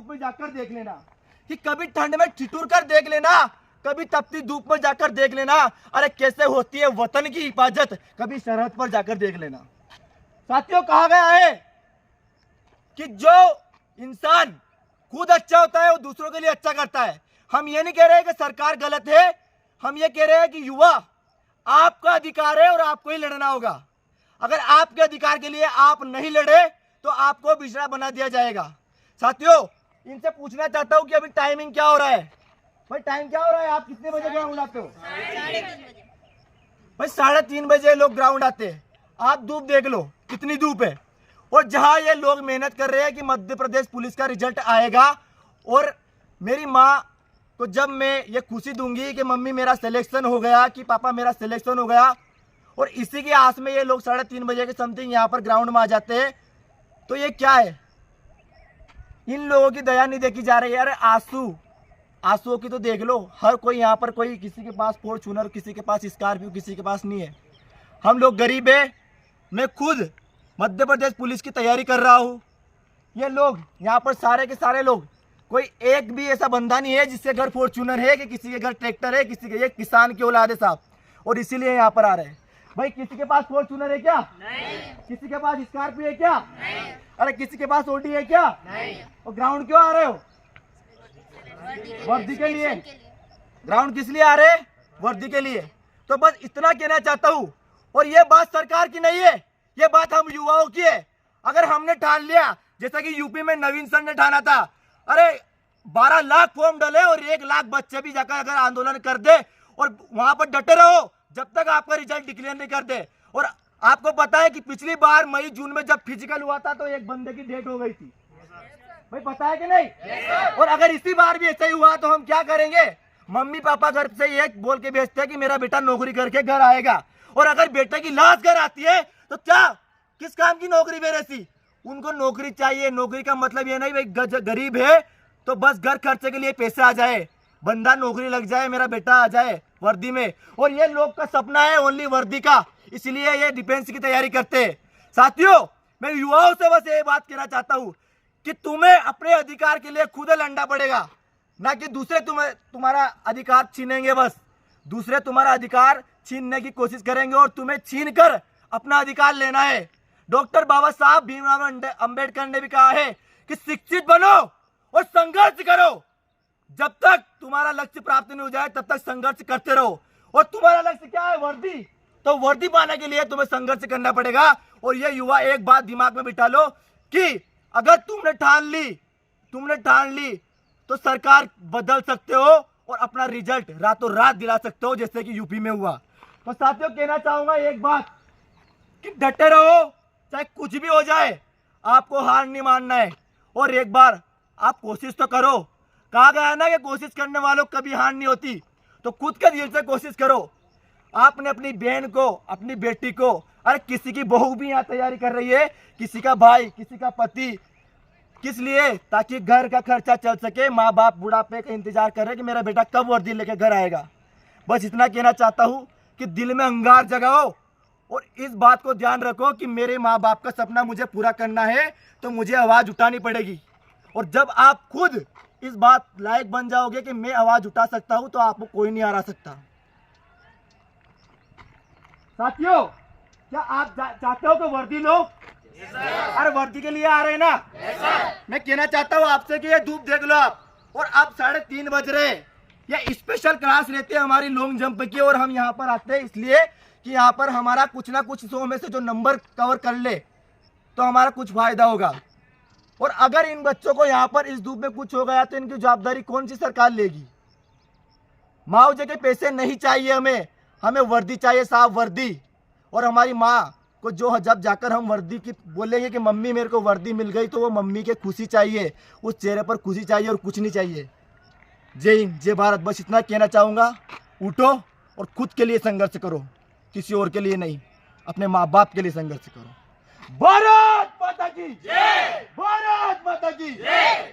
धूप में जाकर देख लेना, कि कभी ठंड में ठिठुर कर देख लेना, कभी तपती धूप में जाकर देख लेना, अरे कैसे होती है वतन की हिफाजत, कभी सरहद पर जाकर देख लेना। साथियों, कहा गया है कि जो इंसान खुद अच्छा होता है वो दूसरों के लिए अच्छा करता है। हम ये नहीं कह रहे कि सरकार गलत है, हम ये कह रहे हैं कि युवा, आपका अधिकार है और आपको ही लड़ना होगा। अगर आपके अधिकार के लिए आप नहीं लड़े तो आपको बिछड़ा बना दिया जाएगा। साथियों, इनसे पूछना चाहता हूं कि अभी टाइमिंग क्या हो रहा है? भाई टाइम क्या हो रहा है? आप कितने बजे ग्राउंड आते हो? भाई 3:30 बजे लोग ग्राउंड आते हैं। आप धूप देख लो कितनी धूप है, और जहां ये लोग मेहनत कर रहे हैं कि मध्य प्रदेश पुलिस का रिजल्ट आएगा, और मेरी माँ को जब मैं ये खुशी दूंगी कि मम्मी मेरा सिलेक्शन हो गया, कि पापा मेरा सिलेक्शन हो गया, और इसी की आस में ये लोग 3:30 बजे के समथिंग यहाँ पर ग्राउंड में आ जाते हैं, तो ये क्या है? इन लोगों की दया नहीं देखी जा रही है। अरे आंसुओं की तो देख लो, हर कोई यहाँ पर, कोई किसी के पास फॉर्च्यूनर, किसी के पास स्कॉर्पियो, किसी के पास नहीं है। हम लोग गरीब है। मैं खुद मध्य प्रदेश पुलिस की तैयारी कर रहा हूँ। ये लोग यहाँ पर सारे के सारे लोग, कोई एक भी ऐसा बंदा नहीं है जिसके घर फॉर्च्यूनर है, कि किसी के घर ट्रैक्टर है, किसी के, ये किसान की औलाद है साहब, और इसीलिए यहाँ पर आ रहे हैं। भाई किसी के पास फॉर्च्यूनर है क्या? नहीं। किसी के पास स्कॉर्पियो है क्या? नहीं। अरे किसी के पास ओडी है क्या? नहीं। और ग्राउंड क्यों आ रहे हो? वर्दी के लिए। ग्राउंड किस लिए आ रहे हैं? वर्दी के लिए। तो बस इतना कहना चाहता हूँ, और ये बात सरकार की नहीं है, ये बात हम युवाओं की है। अगर हमने ठान लिया, जैसा कि यूपी में नवीन सर ने ठाना था, अरे 12 लाख फॉर्म डले और 1 लाख बच्चे भी जाकर अगर आंदोलन कर दे और वहां पर डटे रहो जब तक आपका रिजल्ट डिक्लेयर नहीं कर दे। और आपको पता है कि पिछली बार मई जून में जब फिजिकल हुआ था तो एक बंदे की डेथ हो गई थी। भाई पता है कि नहीं? और अगर इसी बार भी ऐसा ही हुआ तो हम क्या करेंगे? मम्मी पापा घर से ये बोल के भेजते हैं कि मेरा बेटा नौकरी करके घर आएगा, और अगर बेटे की लाश घर आती है तो क्या, किस काम की नौकरी बेरसी? उनको नौकरी चाहिए। नौकरी का मतलब ये नहीं भाई गरीब है तो बस घर खर्चे के लिए पैसे आ जाए, बंदा नौकरी लग जाए, मेरा बेटा आ जाए वर्दी में। और ये लोग का सपना है ओनली वर्दी का, इसलिए ये डिफेंस की तैयारी करते हैं। साथियों, मैं युवाओं से बस ये बात कहना चाहता हूँ कि तुम्हें अपने अधिकार के लिए खुद लड़ना पड़ेगा, ना कि दूसरे तुम्हारा अधिकार छीनेंगे। बस दूसरे तुम्हारा अधिकार छीनने की कोशिश करेंगे और तुम्हें छीन कर अपना अधिकार लेना है। डॉक्टर बाबा साहब भीमराव अंबेडकर ने भी कहा है कि शिक्षित बनो और संघर्ष करो। जब तक तुम्हारा लक्ष्य प्राप्त नहीं हो जाए तब तक संघर्ष करते रहो। और तुम्हारा लक्ष्य क्या है? वर्दी। तो वर्दी पाने के लिए तुम्हें संघर्ष करना पड़ेगा। और ये युवा एक बात दिमाग में बिठा लो कि अगर तुमने ठान ली तो सरकार बदल सकते हो और अपना रिजल्ट रातों रात दिला सकते हो, जैसे कि यूपी में हुआ। तो साथियों, कहना चाहूंगा एक बात कि डटे रहो, चाहे कुछ भी हो जाए, आपको हार नहीं मानना है। और एक बार आप कोशिश तो करो। कहा गया है ना कि कोशिश करने वालों कभी हार नहीं होती, तो खुद के दिल से कोशिश करो। आपने अपनी बहन को, अपनी बेटी को, अरे किसी की बहू भी यहाँ तैयारी कर रही है, किसी का भाई, किसी का पति, किस लिए? ताकि घर का खर्चा चल सके। माँ बाप बुढ़ापे का इंतजार कर रहे हैं कि मेरा बेटा कब वर्दी लेके घर आएगा। बस इतना कहना चाहता हूँ कि दिल में अंगार जगाओ और इस बात को ध्यान रखो कि मेरे माँ बाप का सपना मुझे पूरा करना है तो मुझे आवाज़ उठानी पड़ेगी। और जब आप खुद इस बात लायक बन जाओगे कि मैं आवाज़ उठा सकता हूँ तो आपको कोई नहीं हरा सकता। साथियों, क्या आप चाहते हो कि वर्दी लो? अरे वर्दी के लिए आ रहे हैं ना? मैं कहना चाहता हूँ आपसे कि ये धूप देख लो आप, और अब 3:30 बज रहे हैं। ये स्पेशल क्लास रहती है हमारी लॉन्ग जंप की, और हम यहाँ पर आते हैं इसलिए कि यहाँ पर हमारा कुछ ना कुछ 100 में से जो नंबर कवर कर ले तो हमारा कुछ फायदा होगा। और अगर इन बच्चों को यहाँ पर इस धूप में कुछ हो गया तो इनकी जवाबदारी कौन सी सरकार लेगी? मुआवजे के पैसे नहीं चाहिए हमें वर्दी चाहिए साहब, वर्दी। और हमारी माँ को जो जब जाकर हम वर्दी की बोलेंगे कि मम्मी मेरे को वर्दी मिल गई, तो वो मम्मी के खुशी चाहिए, उस चेहरे पर खुशी चाहिए और कुछ नहीं चाहिए। जय हिंद, जय भारत। बस इतना कहना चाहूँगा। उठो और खुद के लिए संघर्ष करो, किसी और के लिए नहीं, अपने माँ बाप के लिए संघर्ष करो। भारत माता की जय! भारत माता की जय!